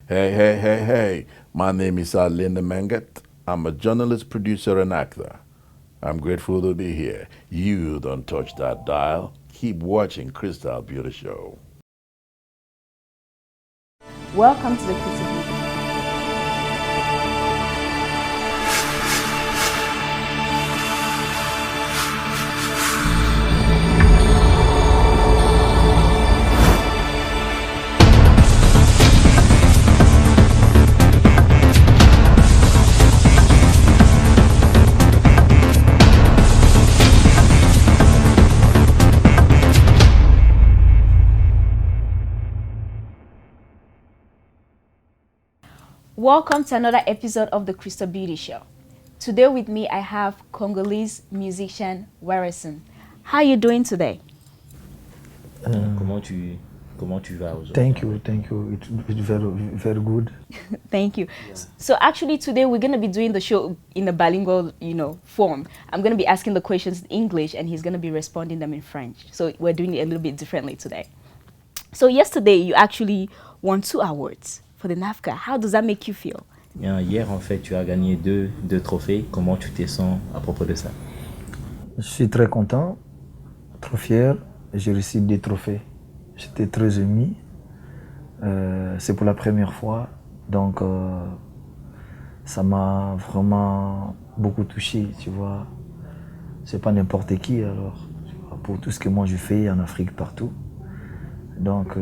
Hey. My name is Linda Mangat. I'm a journalist, producer, and actor. I'm grateful to be here. You don't touch that dial. Keep watching Crystal Beauty Show. Welcome to the Crystal Beauty. Welcome to another episode of the Crystal Beauty Show. Today with me I have Congolese musician Werason. How are you doing today? Comment tu vas aujourd'hui? Thank you. It's very good. Thank you. Yeah. So actually today we're going to be doing the show in a bilingual, form. I'm going to be asking the questions in English and he's going to be responding them in French. So we're doing it a little bit differently today. So yesterday you actually won 2 awards for the NAFCA. How does that make you feel? Hier, en fait, tu as gagné deux trophées. Comment tu te sens à propos de ça? Je suis très content, trop fier. J'ai reçu 2 trophées. J'étais très ému. C'est pour la première fois. Donc, ça m'a vraiment beaucoup touché, tu vois. C'est pas n'importe qui, alors. Pour tout ce que moi je fais en Afrique, partout. Donc,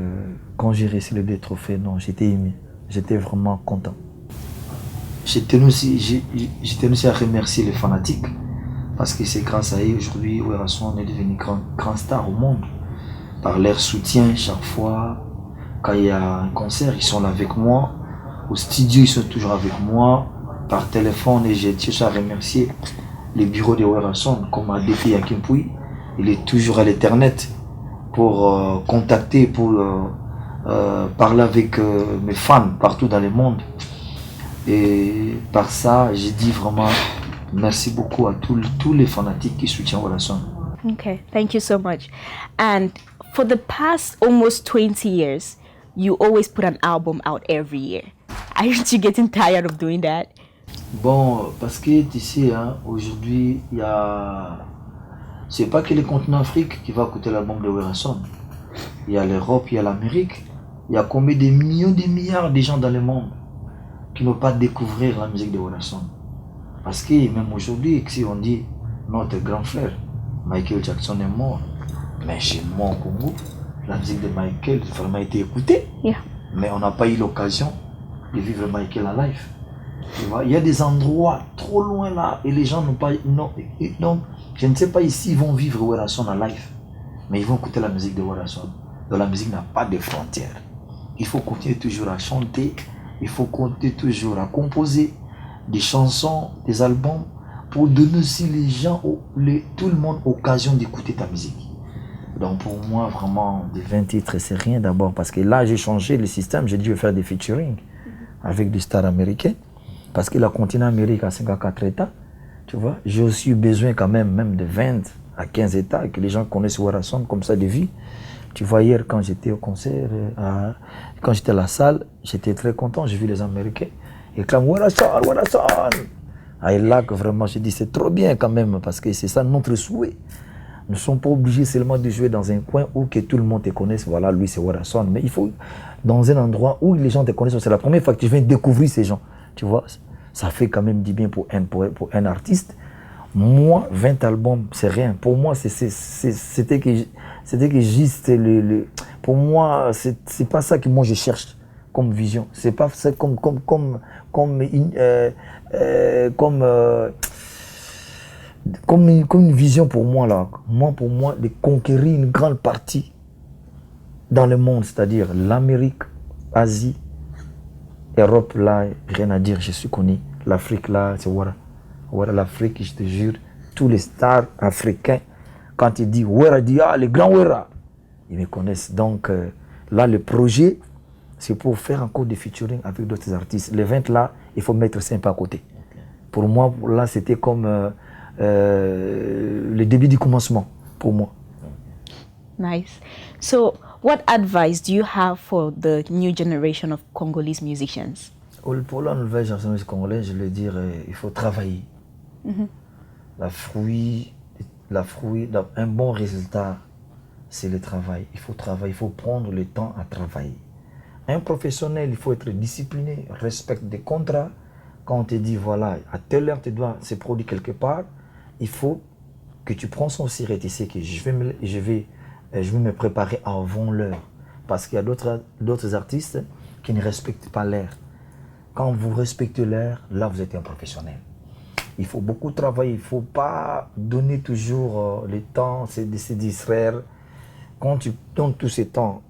quand j'ai reçu les 2 trophées, non, j'étais ému. J'étais vraiment content. J'ai tenu aussi à remercier les fanatiques parce que c'est grâce à eux aujourd'hui Werason est devenu grand star au monde. Par leur soutien chaque fois, quand il y a un concert, ils sont là avec moi. Au studio, ils sont toujours avec moi. Par téléphone, et j'ai toujours à remercier les bureaux de Werason comme Adefi Yakimpui. Il est toujours à l'internet pour contacter, pour parler avec mes fans partout dans le monde. Et par ça, j'ai dit vraiment merci beaucoup à tous les fanatiques qui soutiennent Werason. Okay, thank you so much. And for the past almost 20 years, you always put an album out every year. Aren't you getting tired of doing that? Bon, parce que tu sais, aujourd'hui, il y a... C'est pas que le continent Afrique qui va écouter l'album de Werason. Il y a l'Europe, il y a l'Amérique. Il y a combien de millions, de milliards de gens dans le monde qui ne vont pas découvrir la musique de Werason. Parce que même aujourd'hui, si on dit notre grand frère, Michael Jackson est mort, mais chez moi au Congo, la musique de Michael a vraiment été écoutée. Yeah. Mais on n'a pas eu l'occasion de vivre Michael en live. Tu vois, il y a des endroits trop loin là et les gens n'ont pas... Non, donc, je ne sais pas ici ils vont vivre Werason en live, mais ils vont écouter la musique de Werason. Donc la musique n'a pas de frontières. Il faut continuer toujours à chanter, il faut continuer toujours à composer des chansons, des albums, pour donner aussi les gens, tout le monde, occasion d'écouter ta musique. Donc pour moi, vraiment, des 20 titres, c'est rien d'abord, parce que là, j'ai changé le système, j'ai dû faire des featuring avec des stars américains, parce que le continent Amérique a 54 États, tu vois. J'ai aussi eu besoin quand même de 20 à 15 États, et que les gens connaissent Werason comme ça de vie. Tu vois, hier, quand j'étais au concert, quand j'étais à la salle, j'étais très content, j'ai vu les Américains. Ils clament Werason. Et là, que vraiment, j'ai dit, c'est trop bien quand même, parce que c'est ça notre souhait. Nous ne sommes pas obligés seulement de jouer dans un coin où que tout le monde te connaisse, voilà, lui c'est Werason. Mais il faut, dans un endroit où les gens te connaissent, c'est la première fois que tu viens découvrir ces gens. Tu vois, ça fait quand même du bien pour un artiste. Moi, 20 albums, c'est rien. Pour moi, c'était que juste pour moi, c'est pas ça que moi je cherche comme vision. C'est pas ça comme une vision pour moi là. Pour moi, de conquérir une grande partie dans le monde, c'est-à-dire l'Amérique, Asie, Europe là, rien à dire, je suis connu. L'Afrique là, c'est voilà. Voilà l'Afrique, je te jure, tous les stars africains, quand ils disent Wera, dit les grands Wera, ils me connaissent. Donc là, le projet, c'est pour faire encore des featuring avec d'autres artistes. Les 20 là, il faut mettre ça un peu à côté. Pour moi, là, c'était comme le début du commencement, pour moi. Nice. So, what advice do you have for the new generation of Congolese musicians? Pour la nouvelle génération congolaise, je veux dire, il faut travailler. Un bon résultat, c'est le travail. Il faut travailler, il faut prendre le temps à travailler. Un professionnel, il faut être discipliné, respecte des contrats. Quand on te dit, voilà, à telle heure, tu dois se produire quelque part, il faut que tu prends son sirop. Tu sais que je vais me préparer avant l'heure. Parce qu'il y a d'autres artistes qui ne respectent pas l'heure. Quand vous respectez l'heure, là, vous êtes un professionnel. Il faut beaucoup travailler. Il ne faut pas donner toujours le temps, c'est de se distraire. Quand tu donnes tout ce temps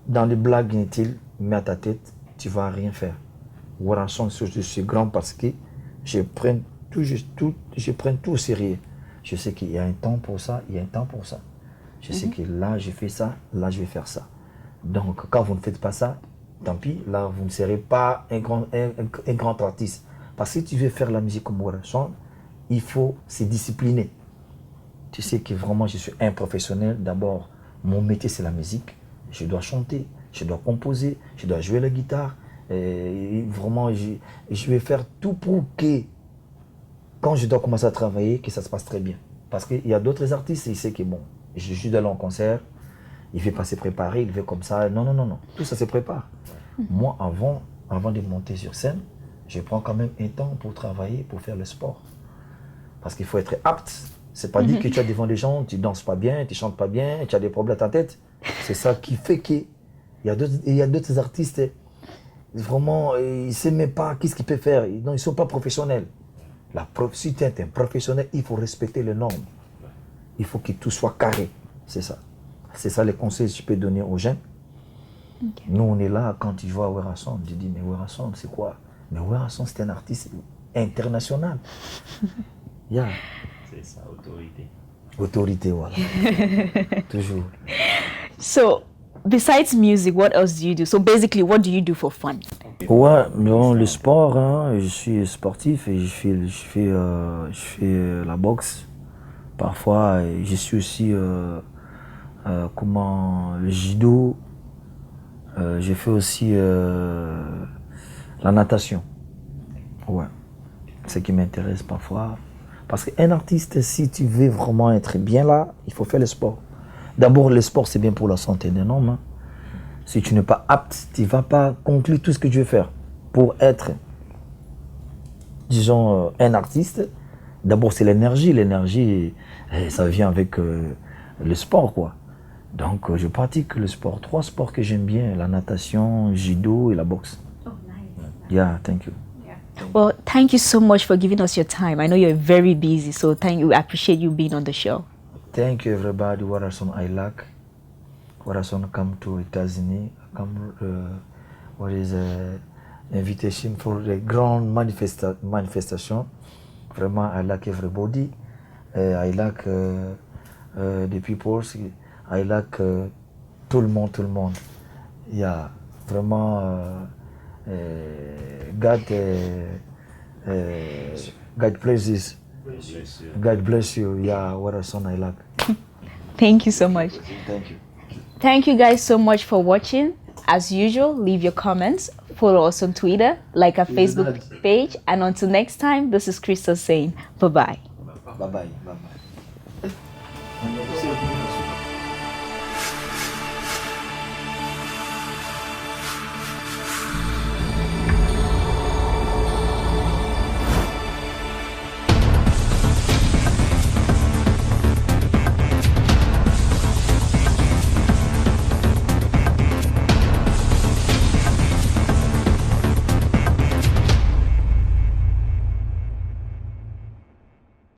dans des blagues inutiles, mets à ta tête, tu ne vas rien faire. Warasson, je suis grand parce que je prends tout au sérieux. Je sais qu'il y a un temps pour ça, il y a un temps pour ça. Je sais que là, je fais ça, là, je vais faire ça. Donc, quand vous ne faites pas ça, tant pis, là, vous ne serez pas un grand artiste. Parce que si tu veux faire la musique comme Warasson, il faut se discipliner. Tu sais que vraiment, je suis un professionnel. D'abord, mon métier, c'est la musique. Je dois chanter, je dois composer, je dois jouer la guitare. Et vraiment, je vais faire tout pour que, quand je dois commencer à travailler, que ça se passe très bien. Parce qu'il y a d'autres artistes, ils savent que bon, je suis allé en concert, il ne veut pas se préparer, il veut comme ça. Non. Tout ça se prépare. Moi, avant de monter sur scène, je prends quand même un temps pour travailler, pour faire le sport. Parce qu'il faut être apte. C'est pas dit que tu es devant des gens, tu danses pas bien, tu chantes pas bien, tu as des problèmes à ta tête. C'est ça qui fait qu'il y a d'autres artistes, vraiment, ils ne savent même pas qu'est-ce qu'ils peuvent faire. Non, ils ne sont pas professionnels. Si tu es un professionnel, il faut respecter les normes. Il faut que tout soit carré. C'est ça. C'est ça les conseils que je peux donner aux jeunes. Okay. Nous, on est là, quand tu vois Warasson, tu dis, mais Warasson, c'est quoi? Mais Warasson, c'est un artiste international. Yeah. C'est ça, autorité. Autorité, voilà. Toujours. So, besides music, what else do you do? So basically, what do you do for fun? Ouais, mais le sport, hein, je suis sportif et je fais la boxe. Parfois, je suis aussi le judo. Je fais aussi la natation. Ouais, ce qui m'intéresse parfois. Parce qu'un artiste, si tu veux vraiment être bien là, il faut faire le sport. D'abord, le sport, c'est bien pour la santé d'un homme. Hein. Si tu n'es pas apte, tu ne vas pas conclure tout ce que tu veux faire. Pour être, disons, un artiste, d'abord, c'est l'énergie. L'énergie, ça vient avec le sport, quoi. Donc, je pratique le sport. 3 sports que j'aime bien, la natation, le judo et la boxe. Oh, nice. Yeah, thank you. Well, thank you so much for giving us your time. I know you're very busy, so thank you. I appreciate you being on the show. Thank you, everybody. Warasson, I like. Warasson come to États-Unis. What is invitation for the grand manifestation. Vraiment, I like everybody. I like the people. I like tout le monde. Yeah, vraiment. God bless you. God bless you. Yeah, Warasson, I like. Thank you so much. Thank you. Thank you guys so much for watching. As usual, leave your comments, follow us on Twitter, like our Facebook page, and until next time, this is Crystal saying bye-bye. Bye-bye. Bye-bye.